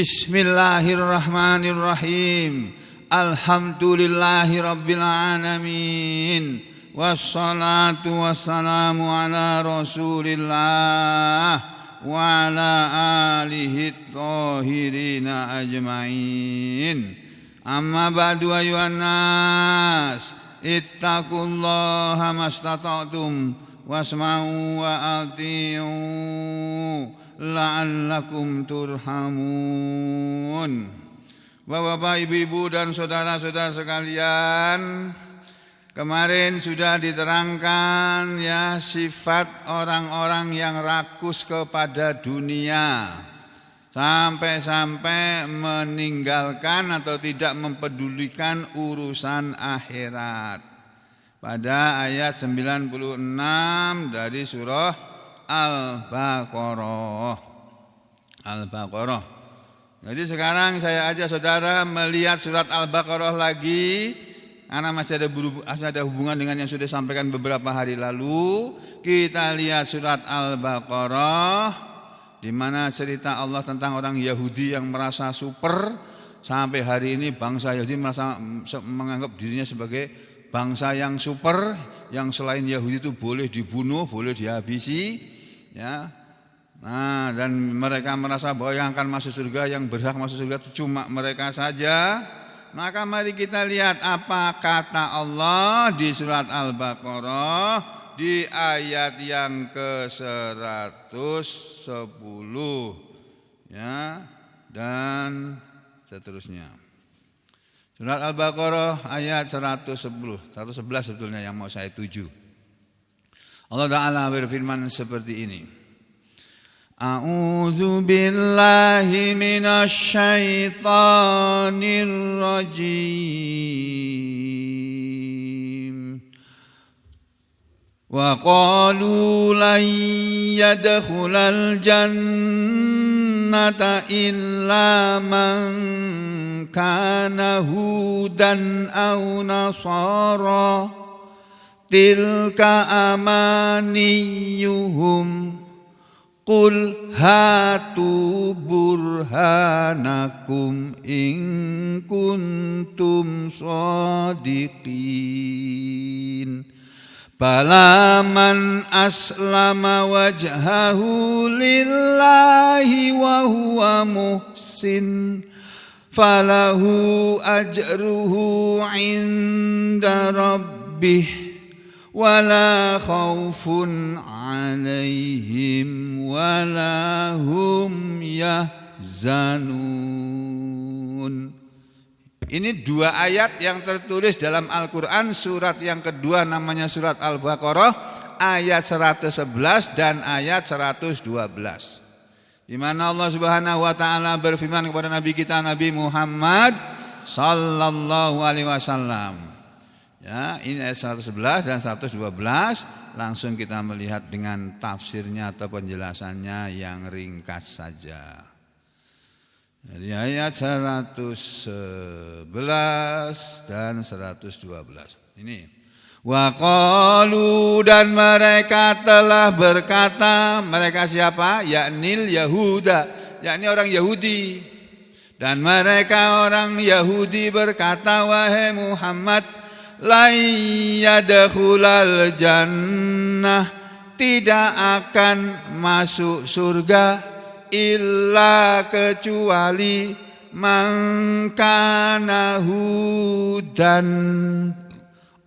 Bismillahirrahmanirrahim. Alhamdulillahi rabbil alamin. Wassalatu wassalamu ala rasulillah wa ala alihi thahirina ajma'in. Amma ba'du ayuhan nas, ittaqullaha mastata'tum wasma'u wa ati'u la'allakum turhamun. Bapak-bapak, ibu-ibu dan saudara-saudara sekalian, kemarin sudah diterangkan ya sifat orang-orang yang rakus kepada dunia sampai-sampai meninggalkan atau tidak mempedulikan urusan akhirat. Pada ayat 96 dari surah Al-Baqarah. Jadi sekarang saya ajak saudara melihat surat Al-Baqarah lagi, karena masih ada hubungan dengan yang sudah disampaikan beberapa hari lalu. Kita lihat surat Al-Baqarah, di mana cerita Allah tentang orang Yahudi yang merasa super. Sampai hari ini bangsa Yahudi merasa menganggap dirinya sebagai bangsa yang super, yang selain Yahudi itu boleh dibunuh, boleh dihabisi, ya. Nah, dan mereka merasa bahwa yang akan masuk surga, yang berhak masuk surga itu cuma mereka saja. Maka mari kita lihat apa kata Allah di surat Al-Baqarah di ayat yang ke-110, ya, dan seterusnya. Surat Al-Baqarah ayat 111 sebetulnya yang mau saya tuju. Allah Ta'ala berfirman seperti ini. A'udzu billahi minasy syaithanir rajim. Wa qalu lan yadkhulal jannata illa man kana hudan aw nasara tilka amaniyuhum qul hatu burhanakum in kuntum shadiqin bala man aslama wajhahu lillahi wa huwa muhsin falahu ajruhu inda rabbih wala khaufun alaihim wala hum yahzanun. Ini dua ayat yang tertulis dalam Al-Quran. Surat yang kedua namanya surat Al-Baqarah, ayat 111 dan ayat 112. Di mana Allah Subhanahu wa taala berfirman kepada nabi kita Nabi Muhammad sallallahu alaihi wasallam. Ya, ini ayat 111 dan 112, langsung kita melihat dengan tafsirnya atau penjelasannya yang ringkas saja. Jadi ayat 111 dan 112. Ini wa qalu, dan mereka telah berkata, mereka siapa? Yaknil Yahuda, yakni orang Yahudi. Dan mereka orang Yahudi berkata, wahai Muhammad, la yadkhulal jannah, tidak akan masuk surga, illa kecuali man kana hudan,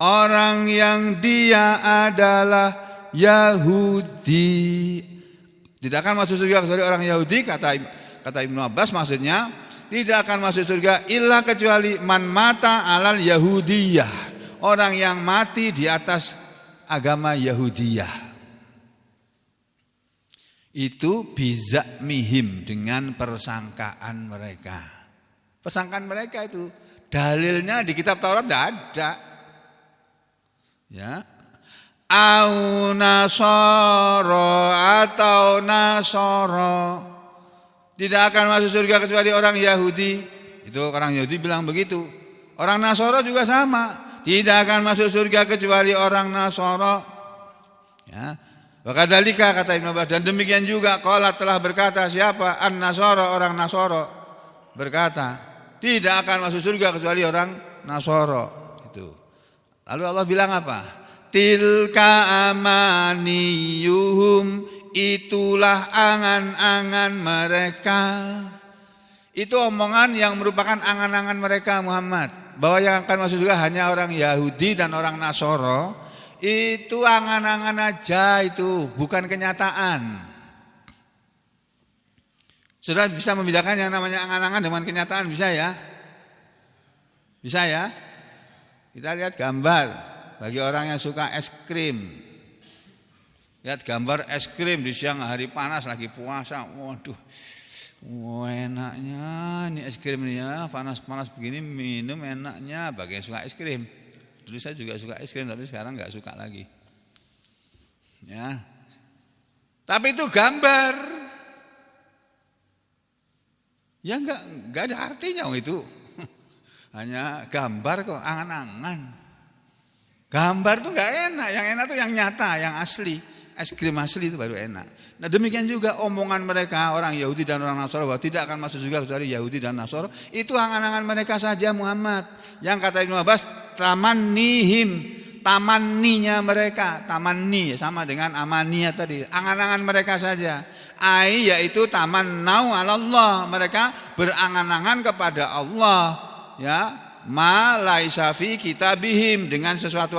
orang yang dia adalah Yahudi. Tidak akan masuk surga kecuali orang Yahudi, kata Ibnu Abbas, maksudnya tidak akan masuk surga illa kecuali man mata alal Yahudiyah, orang yang mati di atas agama Yahudiyah. Itu bizak mihim, dengan persangkaan mereka. Persangkaan mereka itu dalilnya di kitab Taurat tidak ada. Ya, au nasoro atau nasoro, tidak akan masuk surga kecuali orang Yahudi. Itu orang Yahudi bilang begitu. Orang Nasoro juga sama, tidak akan masuk surga kecuali orang Nasoro. Ya, wakadzalika, kata Ibnu Abbas, dan demikian juga qala telah berkata siapa? An-Nasoro, orang Nasoro. berkata, tidak akan masuk surga kecuali orang Nasoro. Itu. Lalu Allah bilang apa? Tilka amaniyuhum, itulah angan-angan mereka. Itu omongan yang merupakan angan-angan mereka Muhammad. Bahwa yang akan masuk surga hanya orang Yahudi dan orang Nasoro. Itu angan-angan aja itu, bukan kenyataan. Sudah bisa membedakan yang namanya angan-angan dengan kenyataan, bisa ya? Bisa ya? Kita lihat gambar bagi orang yang suka es krim. Lihat gambar es krim di siang hari panas lagi puasa. Waduh, enaknya ini es krim ini ya, panas-panas begini minum enaknya. Bagi yang suka es krim. Dulu saya juga suka es krim, tapi sekarang nggak suka lagi. Ya, tapi itu gambar. Ya nggak ada artinya itu. Hanya gambar kok, angan-angan. Gambar tuh nggak enak, yang enak tuh yang nyata, yang asli. Es krim asli itu baru enak. Nah demikian juga omongan mereka orang Yahudi dan orang Nasoro bahwa tidak akan masuk surga kecuali Yahudi dan Nasoro. Itu angan-angan mereka saja Muhammad. Yang kata Ibnu Abbas, tamannihim, tamanninya mereka, tamanni sama dengan amaniyah tadi. Angan-angan mereka saja. Yaitu tamannau 'alallah, mereka berangan-angan kepada Allah, ya, ma laisa fi kitabihim, dengan sesuatu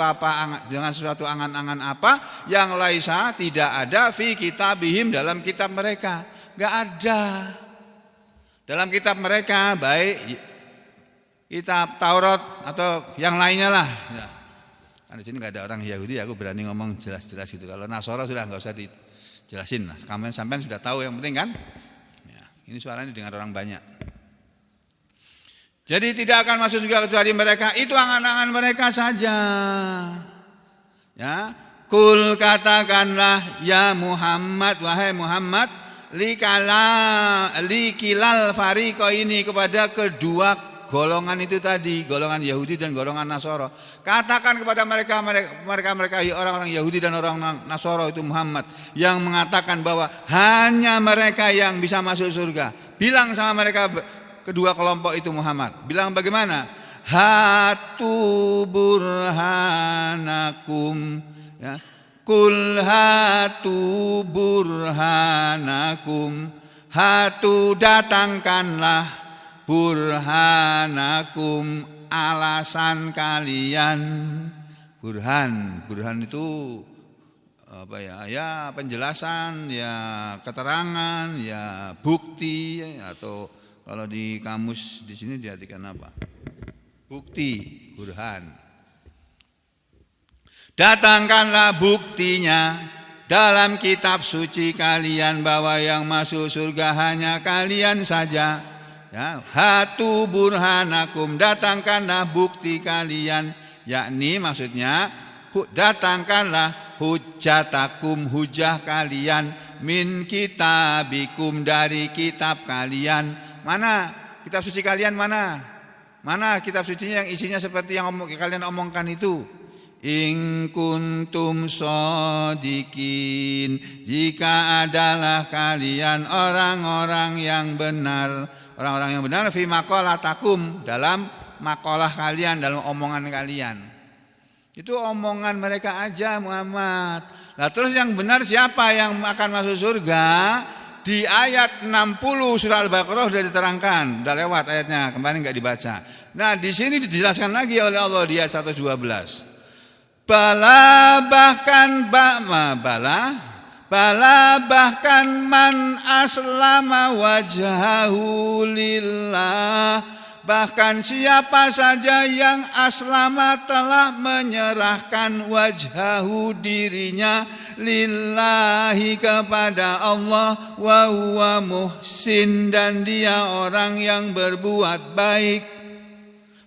angan-angan apa yang laisa tidak ada fi kitabihim dalam kitab mereka. Enggak ada. Dalam kitab mereka baik kitab Taurat atau yang lainnya lah. Ya. Kan di sini enggak ada orang Yahudi, aku berani ngomong jelas-jelas gitu. Kalau Nasara sudah enggak usah dijelasin lah. Sampean sudah tahu yang penting kan? Ya, ini suaranya didengar orang banyak. Jadi tidak akan masuk surga kecuali mereka. Itu angan-angan mereka saja. Ya, kul katakanlah ya Muhammad, wahai Muhammad, likilal fariqo ini, kepada kedua golongan itu tadi, golongan Yahudi dan golongan Nasoro. Katakan kepada mereka orang-orang Yahudi dan orang Nasoro itu Muhammad, yang mengatakan bahwa hanya mereka yang bisa masuk surga. Bilang sama mereka kedua kelompok itu Muhammad, bilang bagaimana? Hatu burhanakum, ya. Kul hatu burhanakum, hatu datangkanlah, burhanakum alasan kalian. Burhan itu apa ya? Ya penjelasan, ya keterangan, ya bukti, atau kalau di kamus di sini diartikan apa? Bukti, burhan. Datangkanlah buktinya dalam kitab suci kalian bahwa yang masuk surga hanya kalian saja. Ya, hatu burhanakum, datangkanlah bukti kalian, yakni maksudnya datangkanlah hujjatakum, hujah kalian, min kitabikum, dari kitab kalian. Mana kitab suci kalian, mana? Mana kitab sucinya yang isinya seperti yang kalian omongkan itu? In kuntum shodikin, jika adalah kalian orang-orang yang benar. Orang-orang yang benar fi maqalatakum, dalam makalah kalian, dalam omongan kalian. Itu omongan mereka aja Muhammad. Nah terus yang benar siapa yang akan masuk surga? Di ayat 60 surah Al-Baqarah sudah diterangkan, sudah lewat ayatnya, kemarin enggak dibaca. Nah di sini dijelaskan lagi oleh Allah di ayat 112. Bala bahkan man aslama wajhahu lillah, bahkan siapa saja yang aslama telah menyerahkan wajhahu, dirinya, lillahi kepada Allah, wa huwa muhsin, dan dia orang yang berbuat baik,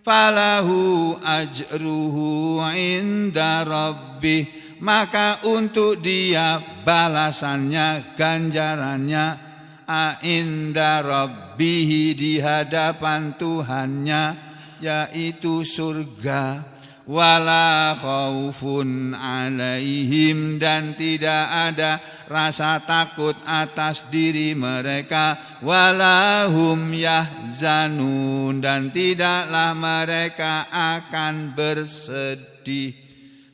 falahu ajruhu inda rabbih, maka untuk dia balasannya, ganjarannya, inda rabbih, di hadapan Tuhannya, yaitu surga. Wala khaufun alaihim, dan tidak ada rasa takut atas diri mereka. Walahum yahzanun, dan tidaklah mereka akan bersedih.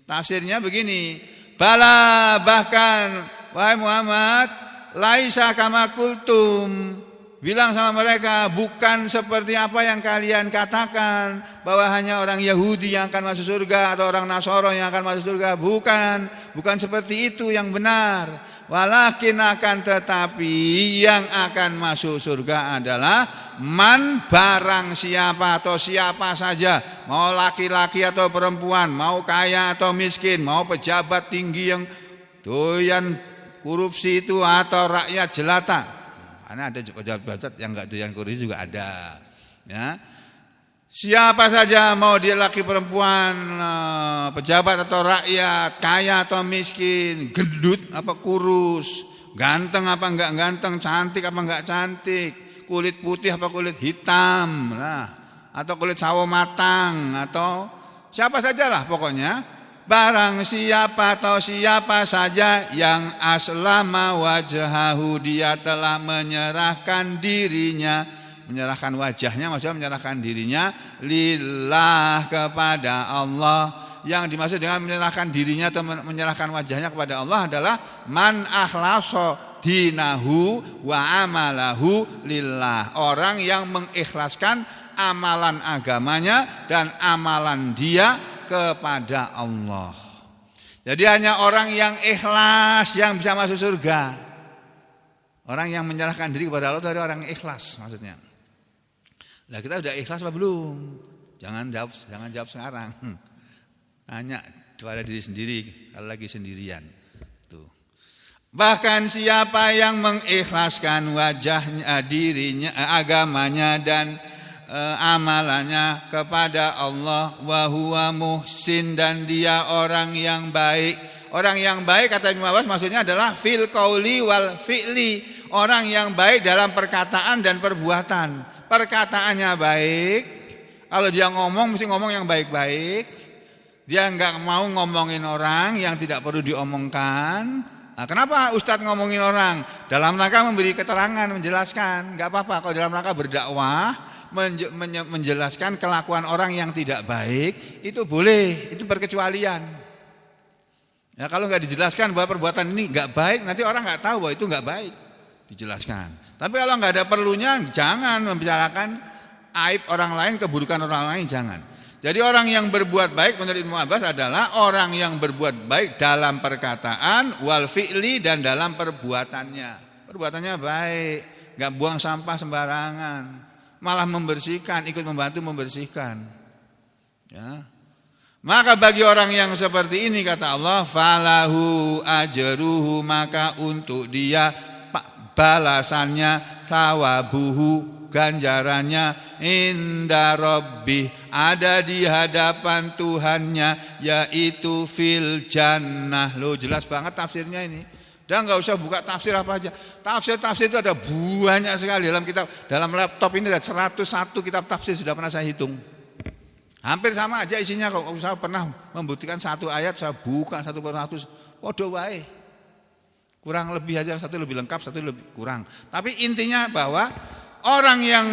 Tafsirnya begini, bala, bahkan wahai Muhammad, laisa kama kultum, bilang sama mereka, bukan seperti apa yang kalian katakan, bahwa hanya orang Yahudi yang akan masuk surga atau orang Nasoro yang akan masuk surga. Bukan seperti itu yang benar. Walakin, akan tetapi, yang akan masuk surga adalah man, barang siapa atau siapa saja, mau laki-laki atau perempuan, mau kaya atau miskin, mau pejabat tinggi yang doyan korupsi itu atau rakyat jelata. Karena ada pejabat yang enggak doyan korupsi juga ada, ya. Siapa saja, mau dia laki perempuan, pejabat atau rakyat, kaya atau miskin, gendut apa kurus, ganteng apa enggak ganteng, cantik apa enggak cantik, kulit putih apa kulit hitam, atau kulit sawo matang, atau siapa sajalah pokoknya. Barang siapa atau siapa saja yang aslama wajhahu, dia telah menyerahkan dirinya, menyerahkan wajahnya, maksudnya menyerahkan dirinya, lillah, kepada Allah. Yang dimaksud dengan menyerahkan dirinya atau menyerahkan wajahnya kepada Allah adalah man akhlaso dinahu wa amalahu lillah, orang yang mengikhlaskan amalan agamanya dan amalan dia kepada Allah. Jadi hanya orang yang ikhlas yang bisa masuk surga. Orang yang menyerahkan diri kepada Allah itu ada orang ikhlas maksudnya. Nah, kita udah ikhlas apa belum? Jangan jawab sekarang. Tanya kepada diri sendiri kalau lagi sendirian. Tuh. Bahkan siapa yang mengikhlaskan wajahnya, dirinya, agamanya dan amalannya kepada Allah, wa huwa muhsin, dan dia orang yang baik. Orang yang baik kata Ibnu Abbas maksudnya adalah fil qauli wal fi'li, orang yang baik dalam perkataan dan perbuatan. Perkataannya baik, kalau dia ngomong mesti ngomong yang baik-baik. Dia enggak mau ngomongin orang yang tidak perlu diomongkan. Nah, kenapa Ustadz ngomongin orang? Dalam rangka memberi keterangan, menjelaskan. Enggak apa-apa kalau dalam rangka berdakwah, menjelaskan kelakuan orang yang tidak baik, itu boleh, itu berkecualian. Ya, kalau nggak dijelaskan bahwa perbuatan ini nggak baik, nanti orang nggak tahu bahwa itu nggak baik, dijelaskan. Tapi kalau nggak ada perlunya, jangan membicarakan aib orang lain, keburukan orang lain, jangan. Jadi orang yang berbuat baik menurut Ibnu Abbas adalah orang yang berbuat baik dalam perkataan, wal fi'li, dan dalam perbuatannya. Perbuatannya baik, nggak buang sampah sembarangan, malah membersihkan, ikut membantu membersihkan. Ya. Maka bagi orang yang seperti ini kata Allah, falahu ajruhu, maka untuk dia balasannya, thawabuhu, ganjarannya, inda rabbih, ada di hadapan Tuhannya, yaitu fil jannah. Loh, jelas banget tafsirnya ini. Dan enggak usah buka tafsir apa aja. Tafsir itu ada banyak sekali dalam kitab, dalam laptop ini ada 101 kitab tafsir sudah pernah saya hitung. Hampir sama aja isinya. Kalau saya pernah membuktikan satu ayat saya buka 1/100, podo wae. Kurang lebih aja, satu lebih lengkap, satu lebih kurang. Tapi intinya bahwa orang yang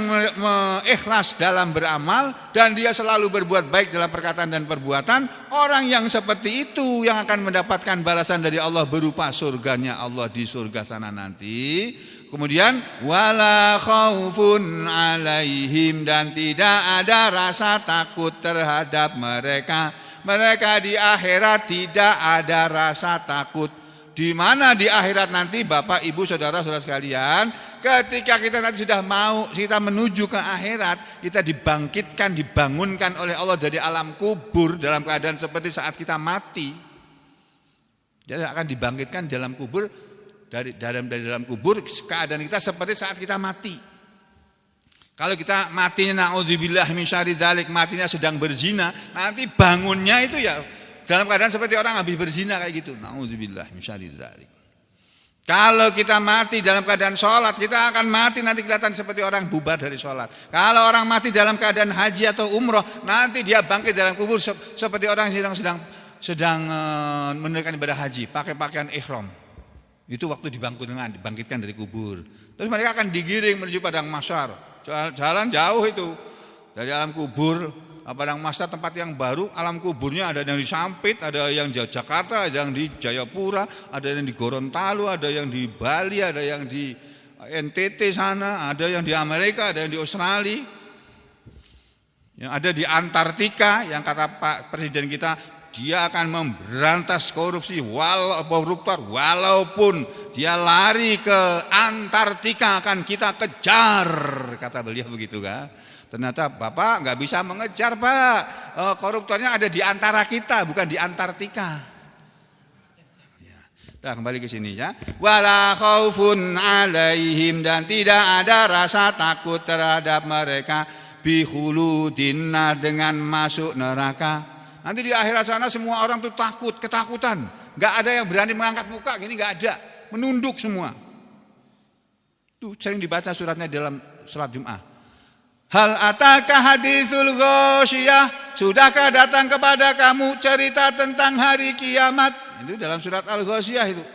ikhlas dalam beramal dan dia selalu berbuat baik dalam perkataan dan perbuatan, orang yang seperti itu yang akan mendapatkan balasan dari Allah berupa surganya Allah di surga sana nanti. Kemudian wala khaufun alaihim, dan tidak ada rasa takut terhadap mereka. Mereka di akhirat tidak ada rasa takut. Di mana di akhirat nanti, Bapak, Ibu, saudara-saudara sekalian, ketika kita nanti sudah mau kita menuju ke akhirat, kita dibangkitkan, dibangunkan oleh Allah dari alam kubur dalam keadaan seperti saat kita mati. Jadi akan dibangkitkan dalam kubur, dari dalam kubur, keadaan kita seperti saat kita mati. Kalau kita matinya naudzubillah min syarri dzalik, matinya sedang berzina, nanti bangunnya itu ya dalam keadaan seperti orang habis berzina kayak gitu. Naudzubillah min syarri dzalik. Kalau kita mati dalam keadaan sholat, kita akan mati nanti kelihatan seperti orang bubar dari sholat. Kalau orang mati dalam keadaan haji atau umroh, nanti dia bangkit dalam kubur seperti orang yang sedang menunaikan ibadah haji, pakai pakaian ihram. Itu waktu dibangkitkan dari kubur. Terus mereka akan digiring menuju padang mahsyar. Jalan jauh itu dari alam kubur. Padang mahsyar tempat yang baru, alam kuburnya ada yang di Sampit, ada yang di Jakarta, ada yang di Jayapura, ada yang di Gorontalo, ada yang di Bali, ada yang di NTT sana, ada yang di Amerika, ada yang di Australia, yang ada di Antartika, yang kata Pak Presiden kita, dia akan memberantas korupsi walaupun dia lari ke Antartika akan kita kejar, kata beliau begitu kan. Ternyata Bapak nggak bisa mengejar Pak, koruptornya ada di antara kita bukan di Antartika. Ya. Nah, kembali ke sini ya. Wala khaufun alaihim, dan tidak ada rasa takut terhadap mereka bihuludin, dengan masuk neraka. Nanti di akhirat sana semua orang tuh takut, ketakutan. Nggak ada yang berani mengangkat muka, gini nggak ada, menunduk semua. Tuh sering dibaca suratnya dalam sholat Jum'ah. Hal ataka haditsul ghasyiyah, sudahkah datang kepada kamu cerita tentang hari kiamat? Itu dalam surat Al-Ghasyiyah itu.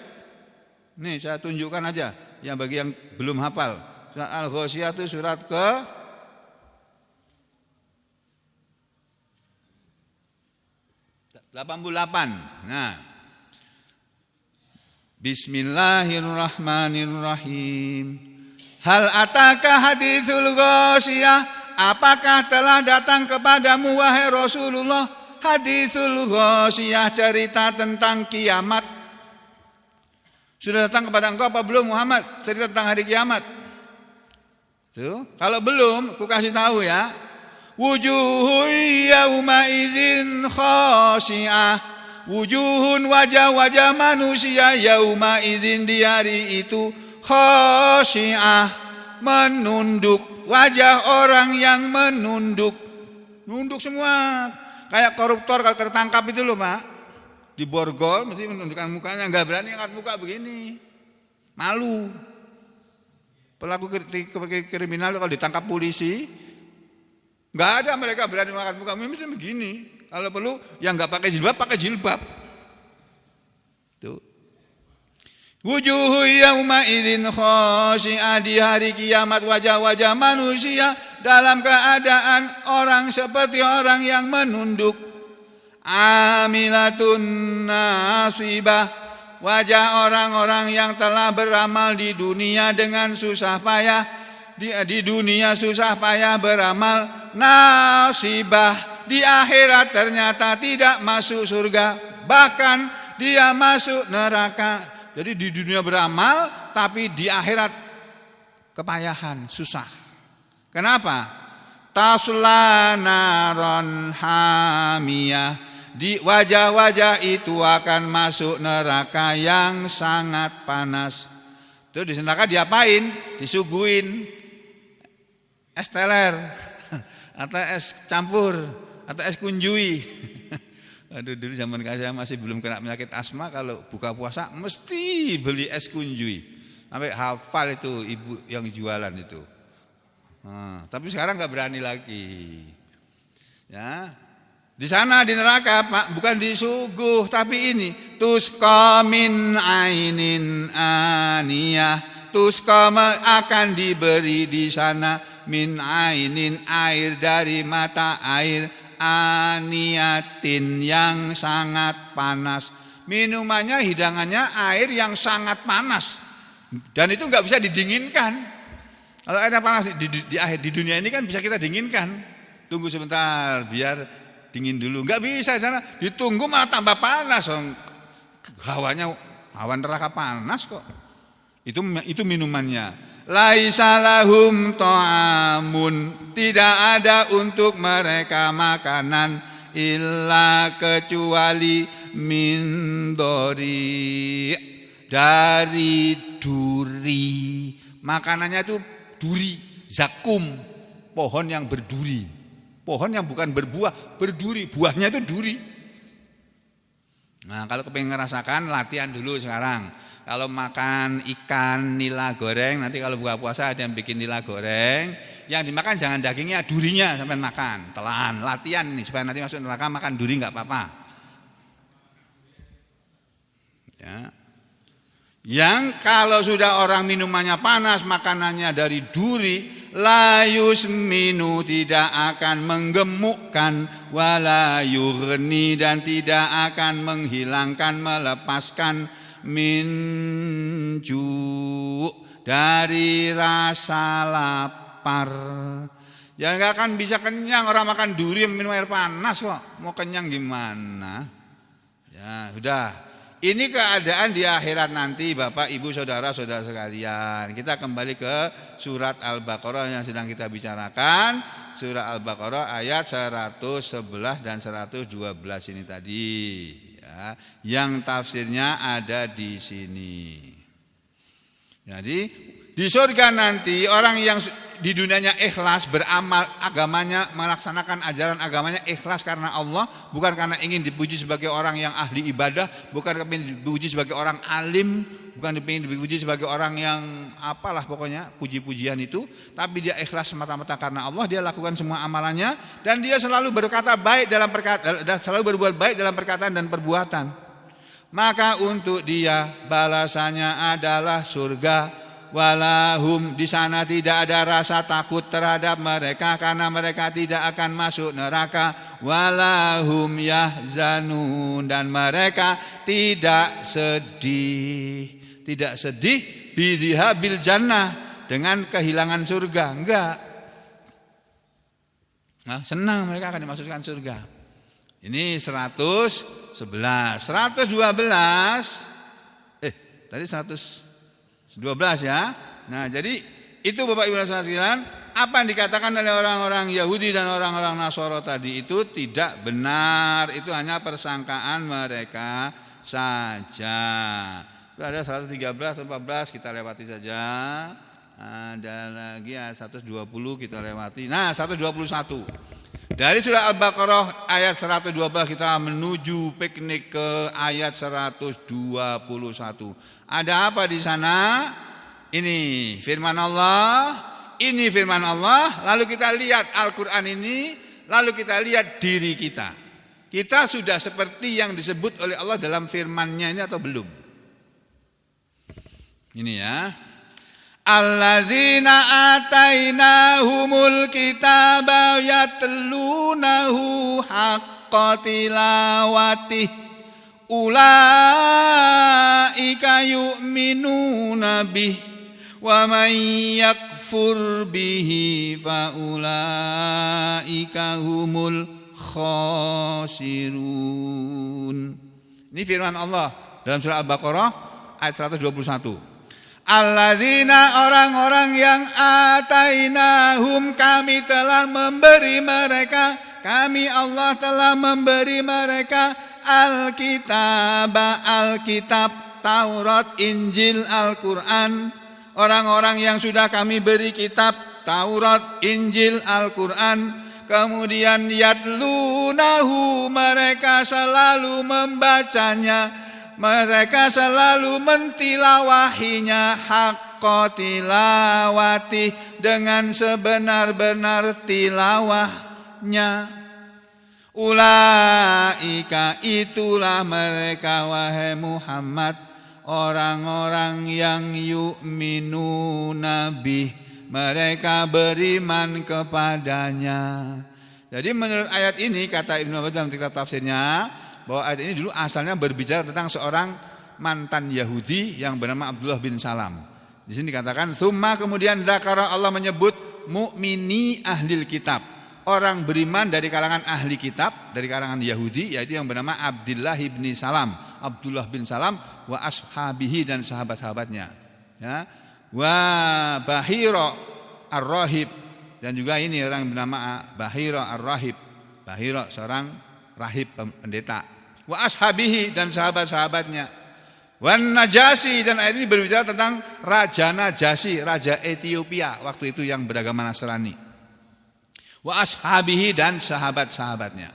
Nih saya tunjukkan aja yang bagi yang belum hafal. Surat Al-Ghasyiyah itu surat ke 88. Nah. Bismillahirrahmanirrahim. Hal ataka haditsul ghasyiyah, apakah telah datang kepadamu wahai Rasulullah haditsul ghasyiyah, cerita tentang kiamat? Sudah datang kepada engkau apa belum Muhammad cerita tentang hari kiamat? Tuh, kalau belum, aku kasih tahu ya. Wujuhun yauma idzin khasyiah, wujuhun wajah-wajah manusia yauma idzin, di hari itu khasyiah, menunduk, wajah orang yang menunduk, nunduk semua, kayak koruptor kalau tertangkap itu loh Pak, di borgol mesti menundukkan mukanya, nggak berani angkat muka begini, malu. Pelaku kriminal kalau ditangkap polisi, nggak ada mereka berani mengangkat muka, mesti begini. Kalau perlu yang nggak pakai jilbab. Tuh. Wujuhu yauma idzin khasyiah, di hari kiamat wajah-wajah manusia dalam keadaan orang seperti orang yang menunduk. Amilatun nasibah, wajah orang-orang yang telah beramal di dunia dengan susah payah, di dunia susah payah beramal, nasibah, di akhirat ternyata tidak masuk surga, bahkan dia masuk neraka. Jadi di dunia beramal, tapi di akhirat kepayahan, susah. Kenapa? Tasla naron hamiyah, di wajah-wajah itu akan masuk neraka yang sangat panas. Itu di neraka diapain? Disuguhin es teler, atau es campur, atau es kunjui. Aduh, dulu zaman saya masih belum kena penyakit asma, kalau buka puasa mesti beli es kunjui. Sampai hafal itu ibu yang jualan itu. Tapi sekarang nggak berani lagi. Ya, di sana di neraka Pak, bukan disuguh, tapi ini tusqa min ainin aniyah, tusqa akan diberi di sana min ainin, air dari mata air, aniyatin yang sangat panas. Minumannya, hidangannya air yang sangat panas, dan itu nggak bisa didinginkan. Kalau airnya panas di dunia ini kan bisa kita dinginkan. Tunggu sebentar biar dingin dulu, nggak bisa di sana. Ditunggu malah tambah panas. Hawanya hawa neraka panas kok. Itu minumannya. Laisa lahum ta'amun, tidak ada untuk mereka makanan, illa kecuali min dori, dari duri. Makanannya itu duri, zakum, pohon yang berduri, pohon yang bukan berbuah, berduri, buahnya itu duri. Nah, kalau kepingin ngerasakan, latihan dulu sekarang. Kalau makan ikan nila goreng, nanti kalau buka puasa ada yang bikin nila goreng, yang dimakan jangan dagingnya, durinya sampai makan. Telan, latihan ini supaya nanti masuk neraka makan duri nggak apa-apa. Ya. Yang kalau sudah orang minumannya panas, makanannya dari duri, la yusminu, tidak akan menggemukkan, wala yughni, dan tidak akan menghilangkan, melepaskan minju, dari rasa lapar. Ya nggak akan bisa kenyang orang makan duri minum air panas kok. Mau kenyang gimana? Ya sudah. Ini keadaan di akhirat nanti Bapak Ibu saudara-saudara sekalian. Kita kembali ke surat Al-Baqarah yang sedang kita bicarakan. Surat Al-Baqarah ayat 111 dan 112 ini tadi ya, yang tafsirnya ada di sini. Jadi di surga nanti orang yang di dunianya ikhlas beramal agamanya, melaksanakan ajaran agamanya ikhlas karena Allah, bukan karena ingin dipuji sebagai orang yang ahli ibadah, bukan ingin dipuji sebagai orang alim, bukan ingin dipuji sebagai orang yang apalah pokoknya puji-pujian itu, tapi dia ikhlas semata-mata karena Allah, dia lakukan semua amalannya dan dia selalu berkata baik dalam perkataan dan selalu berbuat baik dalam perkataan dan perbuatan. Maka untuk dia balasannya adalah surga. Walahum, di sana tidak ada rasa takut terhadap mereka karena mereka tidak akan masuk neraka. Walahum yahzanun, dan mereka tidak sedih. Tidak sedih bidhihabil jannah, dengan kehilangan surga. Enggak. Nah, senang mereka akan dimasukkan surga. Ini 111, 112. Tadi 112 ya. Nah, jadi itu Bapak Ibu sekalian, apa yang dikatakan oleh orang-orang Yahudi dan orang-orang Nasara tadi itu tidak benar. Itu hanya persangkaan mereka saja. Itu ada 113, 14 kita lewati saja. Ada lagi 120 kita lewati. Nah, 121. Dari surah Al-Baqarah ayat 112 kita menuju piknik ke ayat 121. Ada apa di sana? Ini firman Allah, ini firman Allah. Lalu kita lihat Al-Quran ini, lalu kita lihat diri kita. Kita sudah seperti yang disebut oleh Allah dalam firman-Nya ini atau belum? Ini ya. Alladzina atainahumul kitaba yatlunahu haqqa tilawatih ulaika yu'minuna bih wa man yakfur bihi fa ulaika humul khasirun. Ini firman Allah dalam surah Al-Baqarah ayat 121. Alladzina, orang-orang yang atainahum, kami telah memberi mereka, kami Allah telah memberi mereka Alkitab, Taurat, Injil, Al-Quran. Orang-orang yang sudah kami beri kitab Taurat, Injil, Al-Quran. Kemudian yatlunahu, mereka selalu membacanya, mereka selalu mentilawahinya haqqa tilawati, dengan sebenar-benar tilawahnya. Ulaika, itulah mereka wahai Muhammad, orang-orang yang yu'minuna bih, mereka beriman kepadanya. Jadi menurut ayat ini, kata Ibnu Abbas dalam kitab tafsirnya, bahwa ayat ini dulu asalnya berbicara tentang seorang mantan Yahudi yang bernama Abdullah bin Salam. Di sini dikatakan tsumma, kemudian dzakara, Allah menyebut mu'mini ahlil kitab, orang beriman dari kalangan ahli kitab, dari kalangan Yahudi, yaitu yang bernama Abdullah bin Salam, Abdullah bin Salam wa ashabihi, dan sahabat-sahabatnya. Ya. Wa Bahira ar-Rahib, dan juga ini orang bernama Bahira ar-Rahib. Bahira seorang rahib pendeta. Wa ashabihi, dan sahabat-sahabatnya. Wan Najasi, dan ayat ini berbicara tentang Raja Najasi, Raja Ethiopia waktu itu yang beragama Nasrani. Wa ashabihi, dan sahabat-sahabatnya.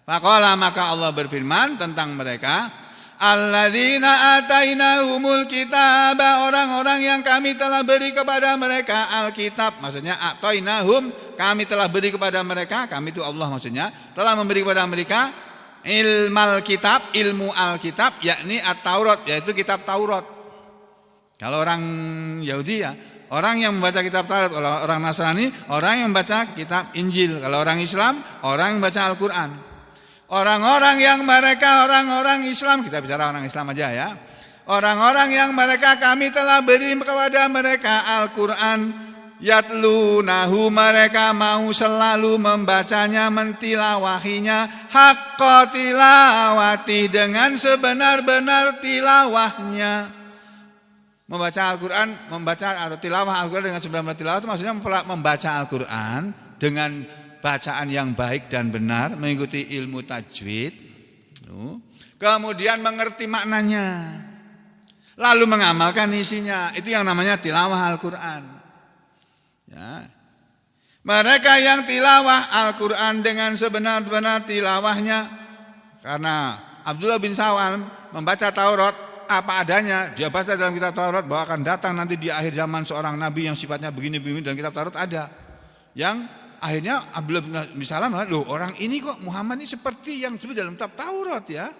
Faqala, maka Allah berfirman tentang mereka, Alladzina atainahumul kitaba, orang-orang yang kami telah beri kepada mereka alkitab. Maksudnya atainahum, kami telah beri kepada mereka, kami itu Allah maksudnya, telah memberi kepada mereka ilmal kitab, ilmu alkitab, yakni at-Taurat, yaitu kitab Taurat. Kalau orang Yahudi ya, orang yang membaca kitab Taurat, orang Nasrani, orang yang membaca kitab Injil. Kalau orang Islam, orang yang membaca Al-Quran. Orang-orang yang mereka orang-orang Islam, kita bicara orang Islam aja ya. Orang-orang yang mereka kami telah beri kepada mereka Al-Quran, yatlunahu, mereka mau selalu membacanya, mentilawahinya, haqqa tilawati, dengan sebenar-benar tilawahnya. Membaca Al-Quran, membaca atau tilawah Al-Quran dengan sebenar-benar tilawah itu maksudnya membaca Al-Quran dengan bacaan yang baik dan benar, mengikuti ilmu tajwid, kemudian mengerti maknanya, lalu mengamalkan isinya. Itu yang namanya tilawah Al-Quran ya. Mereka yang tilawah Al-Quran dengan sebenar-benar tilawahnya, karena Abdullah bin Salam membaca Taurat apa adanya. Dia baca dalam kitab Taurat bahwa akan datang nanti di akhir zaman seorang nabi yang sifatnya begini-begini, dan kitab Taurat ada. Yang akhirnya Abdullah bin Salam, loh orang ini kok Muhammad ini seperti yang disebut dalam kitab Taurat ya.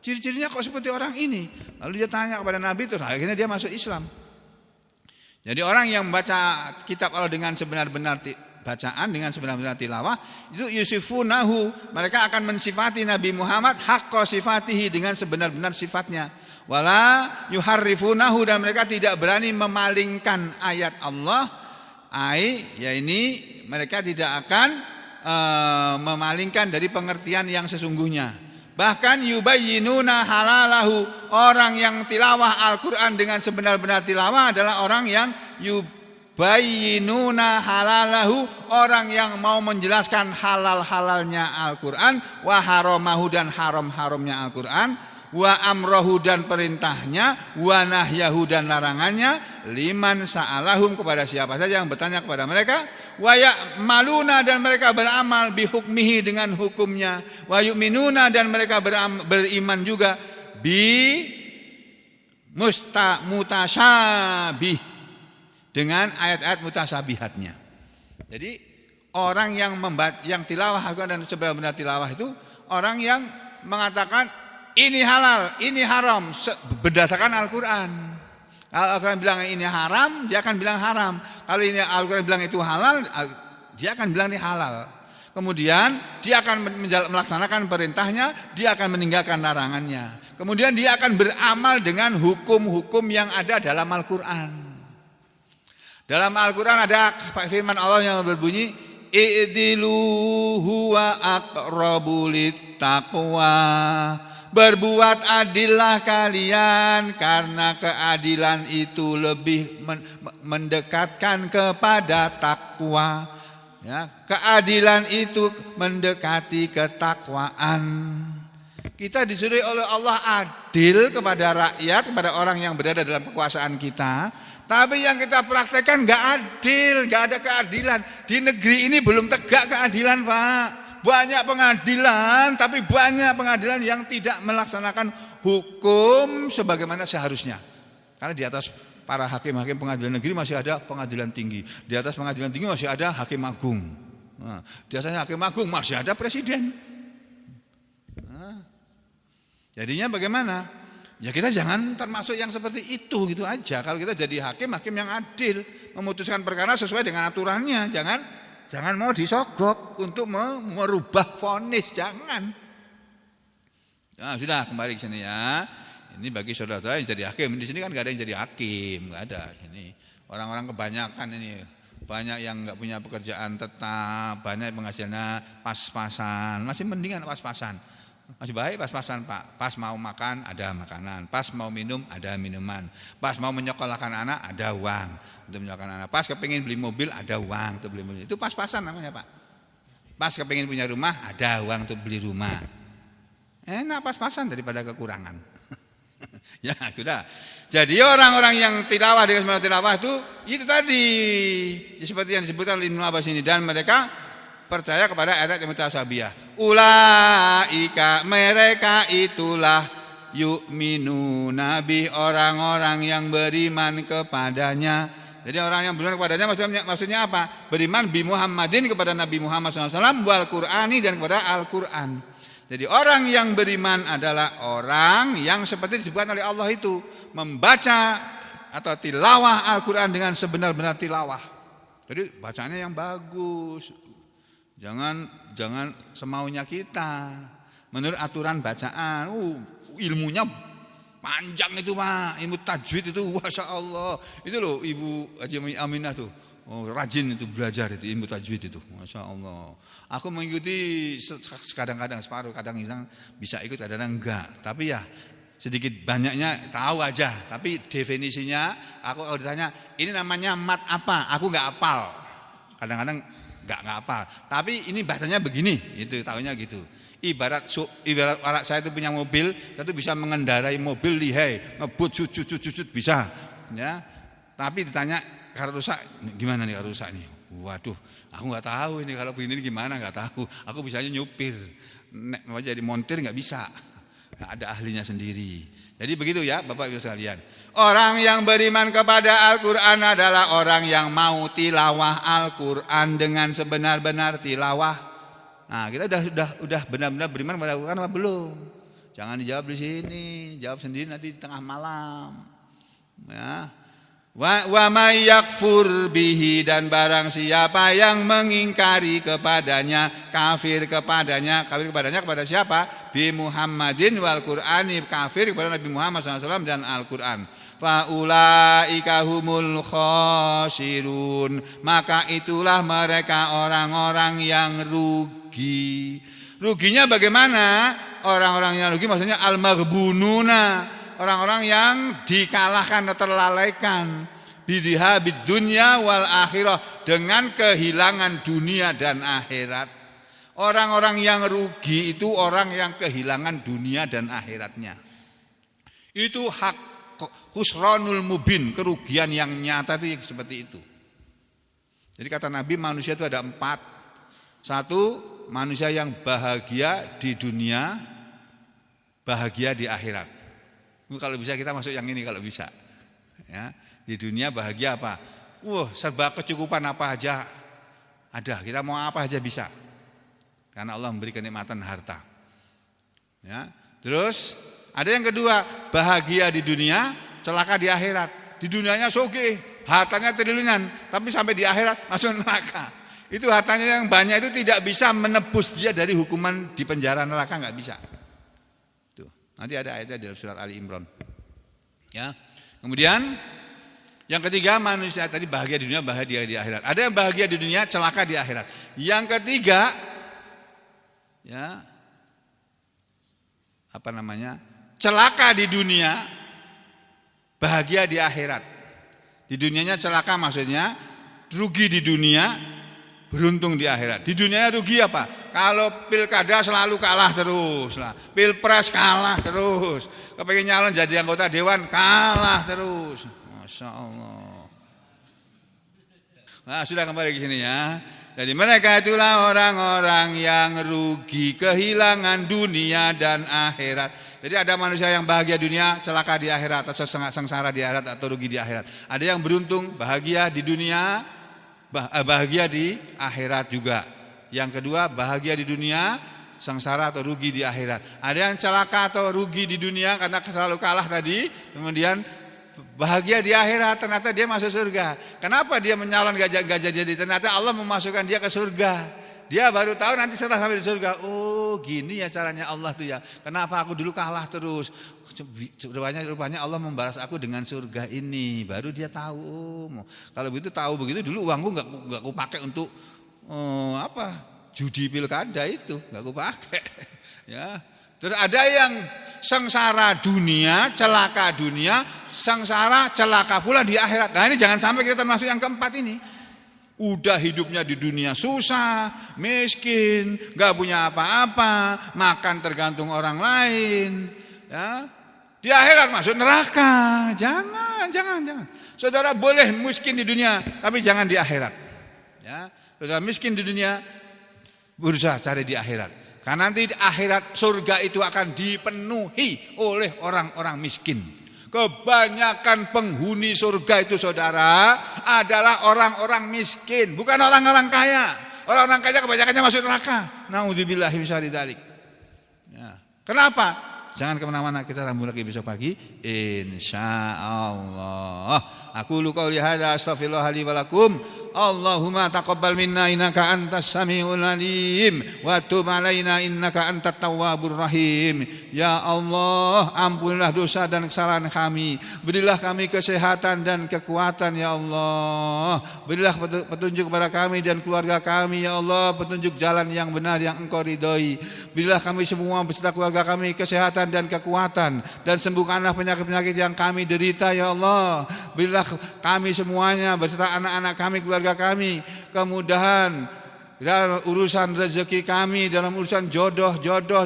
Ciri-cirinya kok seperti orang ini. Lalu dia tanya kepada Nabi, terus akhirnya dia masuk Islam. Jadi orang yang membaca kitab Allah dengan sebenar-benar bacaan, dengan sebenar-benar tilawah, itu yusifunahu, mereka akan mensifati Nabi Muhammad haqqa sifatihi, dengan sebenar-benar sifatnya. Wala yuharrifunahu, dan mereka tidak berani memalingkan ayat Allah. Ya ini mereka tidak akan memalingkan dari pengertian yang sesungguhnya. Bahkan yubayyinuna halalahu, orang yang tilawah Al-Quran dengan sebenar-benar tilawah adalah orang yang yubayyinuna halalahu, orang yang mau menjelaskan halal-halalnya Al-Quran, wa haramahu, dan haram-haramnya Al-Quran, wa amrohu, dan perintahnya, wa nahyahu, dan larangannya, liman sa'alahum, kepada siapa saja yang bertanya kepada mereka, wa ya'maluna, dan mereka beramal, bihukmihi, dengan hukumnya, wa yu'minuna, dan mereka beriman juga, bi mutasyabih, dengan ayat-ayat mutasabihatnya. Jadi orang yang tilawah Al-Quran dan sebenar-benar tilawah itu orang yang mengatakan ini halal, ini haram berdasarkan Al-Quran. Kalau Al-Quran bilang ini haram, dia akan bilang haram. Kalau ini Al-Quran bilang itu halal, dia akan bilang ini halal. Kemudian dia akan melaksanakan perintahnya, dia akan meninggalkan larangannya. Kemudian dia akan beramal dengan hukum-hukum yang ada dalam Al-Quran. Dalam Al-Quran ada firman Allah yang berbunyi, i'dilu huwa aqrabu littaqwa, berbuat adillah kalian, karena keadilan itu lebih mendekatkan kepada takwa. Ya, keadilan itu mendekati ketakwaan. Kita disuruh oleh Allah adil kepada rakyat, kepada orang yang berada dalam kekuasaan kita. Tapi yang kita praktekkan gak adil, gak ada keadilan. Di negeri ini belum tegak keadilan, Pak. Banyak pengadilan, tapi banyak pengadilan yang tidak melaksanakan hukum sebagaimana seharusnya. Karena di atas para hakim-hakim pengadilan negeri masih ada pengadilan tinggi. Di atas pengadilan tinggi masih ada hakim agung. Nah, di atas hakim agung masih ada presiden. Nah, jadinya bagaimana? Ya kita jangan termasuk yang seperti itu gitu aja. Kalau kita jadi hakim yang adil, memutuskan perkara sesuai dengan aturannya. Jangan mau disogok untuk merubah vonis, jangan. Nah, sudah kembali ke sini ya. Ini bagi saudara-saudara yang jadi hakim. Di sini kan nggak ada yang jadi hakim, nggak ada. Ini orang-orang kebanyakan ini, banyak yang nggak punya pekerjaan tetap, banyak penghasilannya pas-pasan. Masih mendingan pas-pasan. Masih baik pas-pasan, Pak. Pas mau makan ada makanan, pas mau minum ada minuman, pas mau menyekolahkan anak ada uang untuk menyekolahkan anak, pas kepingin beli mobil ada uang untuk beli mobil. Itu pas-pasan namanya, Pak. Pas kepingin punya rumah ada uang untuk beli rumah. Enak pas-pasan daripada kekurangan. Ya sudah. Jadi orang-orang yang tilawah dengan semangat tilawah itu tadi seperti yang disebutkan oleh Ibnu Abbas ini, dan mereka percaya kepada ayat yang mutasabiyah. Ulaika, mereka itulah yu'minuna bih, orang-orang yang beriman kepadanya. Jadi orang yang beriman kepadanya maksudnya apa? Beriman bi Muhammadin, kepada Nabi Muhammad SAW, wal Qur'ani, dan kepada Al-Qur'an. Jadi orang yang beriman adalah orang yang seperti disebutkan oleh Allah itu, membaca atau tilawah Al-Qur'an dengan sebenar-benar tilawah. Jadi bacanya yang bagus. Jangan semaunya kita. Menurut aturan bacaan, ilmunya panjang itu Pak, ilmu tajwid itu, Masya Allah. Itu loh Ibu Haji Aminah tuh, rajin itu belajar itu ilmu tajwid itu, Masya Allah. Aku mengikuti kadang-kadang separuh, kadang bisa ikut, kadang enggak. Tapi ya sedikit banyaknya tahu aja. Tapi definisinya, aku kalau ditanya, ini namanya mat apa? Aku enggak hafal. Kadang-kadang enggak hafal. Tapi ini bahasanya begini, itu tahunya gitu. Ibarat orang saya itu punya mobil, saya itu bisa mengendarai mobil lihai, ngebut cucut bisa, ya. Tapi ditanya kalau rusak gimana nih kalau rusak nih? Waduh, aku nggak tahu ini kalau begini gimana, nggak tahu. Aku bisanya nyupir, mau jadi montir nggak bisa, nggak ada ahlinya sendiri. Jadi begitu ya Bapak Ibu sekalian. Orang yang beriman kepada Al-Quran adalah orang yang mau tilawah Al-Quran dengan sebenar-benar tilawah. Nah, kita udah benar-benar beriman kepada Al-Quran apa belum? Jangan dijawab di sini, jawab sendiri nanti di tengah malam. Ya. Wa may yakfur bihi, dan barang siapa yang mengingkari kepadanya, kafir kepadanya kepada siapa? Bi Muhammadin wal Qur'ani, kafir kepada Nabi Muhammad SAW dan Al-Quran. Fa ulaika humul khasirun, maka itulah mereka orang-orang yang rugi. Ruginya bagaimana? Orang-orang yang rugi maksudnya al-maghbununa, orang-orang yang dikalahkan atau terlalaikan, bidhihabid dunya wal akhirah, dengan kehilangan dunia dan akhirat. Orang-orang yang rugi itu orang yang kehilangan dunia dan akhiratnya. Itu hak khusranul mubin, kerugian yang nyata itu seperti itu. Jadi kata Nabi, manusia itu ada 4. 1, manusia yang bahagia di dunia, bahagia di akhirat. Kalau bisa kita masuk yang ini kalau bisa. Ya, di dunia bahagia apa? Serba kecukupan apa aja ada. Kita mau apa aja bisa. Karena Allah memberi kenikmatan harta. Ya, terus ada yang kedua, bahagia di dunia, celaka di akhirat. Di dunianya soge, hartanya triliunan, tapi sampai di akhirat masuk neraka. Itu hartanya yang banyak itu tidak bisa menebus dia dari hukuman di penjara neraka, nggak bisa. Tuh, nanti ada ayatnya di surat Ali Imran. Ya. Kemudian yang ketiga, manusia tadi bahagia di dunia, bahagia di akhirat. Ada yang bahagia di dunia, celaka di akhirat. Yang ketiga, ya, celaka di dunia, bahagia di akhirat. Di dunianya celaka maksudnya rugi di dunia, beruntung di akhirat. Di dunianya rugi apa? Kalau pilkada selalu kalah terus lah, pilpres kalah terus, kepengen nyalon jadi anggota dewan kalah terus. Masya Allah. Nah, sudah kembali ke sini ya. Jadi mereka itulah orang-orang yang rugi, kehilangan dunia dan akhirat. Jadi ada manusia yang bahagia dunia, celaka di akhirat, atau sengsara di akhirat, atau rugi di akhirat. Ada yang beruntung, bahagia di dunia, bahagia di akhirat juga. Yang kedua, bahagia di dunia, sengsara atau rugi di akhirat. Ada yang celaka atau rugi di dunia karena selalu kalah tadi, kemudian bahagia di akhirat, ternyata dia masuk surga. Kenapa dia menyalon gajah jadi? Ternyata Allah memasukkan dia ke surga. Dia baru tahu nanti setelah sampai di surga, oh gini ya caranya Allah tuh ya. Kenapa aku dulu kalah terus? Rupanya Allah membalas aku dengan surga ini. Baru dia tahu. Kalau begitu tahu begitu dulu uangku nggak aku pakai untuk judi pilkada itu, nggak aku pakai. Ya. Terus ada yang sengsara dunia, celaka dunia, sengsara celaka pula di akhirat. Nah ini jangan sampai kita termasuk yang keempat ini. Udah hidupnya di dunia susah, miskin, gak punya apa-apa, makan tergantung orang lain. Ya. Di akhirat masuk neraka. Jangan. Saudara boleh miskin di dunia, tapi jangan di akhirat. Ya. Saudara miskin di dunia, berusaha cari di akhirat. Karena nanti di akhirat surga itu akan dipenuhi oleh orang-orang miskin. Kebanyakan penghuni surga itu saudara adalah orang-orang miskin, bukan orang-orang kaya. Orang-orang kaya kebanyakannya masuk neraka. Naudzubillahi min syarri dzalik. Ya. Kenapa? Jangan kemana-mana, kita sambung lagi besok pagi insyaallah. Aku qouli hadza astaghfirullah li wa lakum. Allahumma taqabbal minna innaka antas samiul alim wa tub alaina innaka antat tawwabur rahim. Ya Allah, ampunilah dosa dan kesalahan kami. Berilah kami kesehatan dan kekuatan ya Allah. Berilah petunjuk kepada kami dan keluarga kami ya Allah, petunjuk jalan yang benar yang Engkau ridhoi. Berilah kami semua beserta keluarga kami kesehatan dan kekuatan, dan sembuhkanlah penyakit-penyakit yang kami derita ya Allah. Berilah kami semuanya beserta anak-anak kami, keluarga kami kemudahan dalam urusan rezeki kami, dalam urusan jodoh,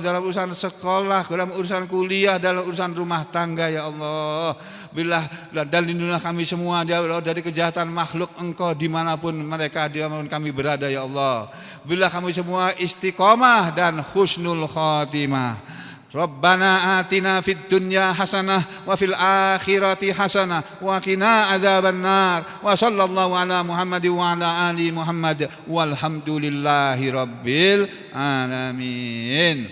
dalam urusan sekolah, dalam urusan kuliah, dalam urusan rumah tangga ya Allah. Berilah dan lindungilah kami semua dari kejahatan makhluk Engkau dimanapun mereka, dimanapun kami berada ya Allah. Berilah kami semua istiqomah dan husnul khotimah. Rabbana atina fid dunya hasanah wa fil akhirati hasanah wa qina adzabannar wa sallallahu ala Muhammad wa ala ali Muhammad walhamdulillahi rabbil alamin.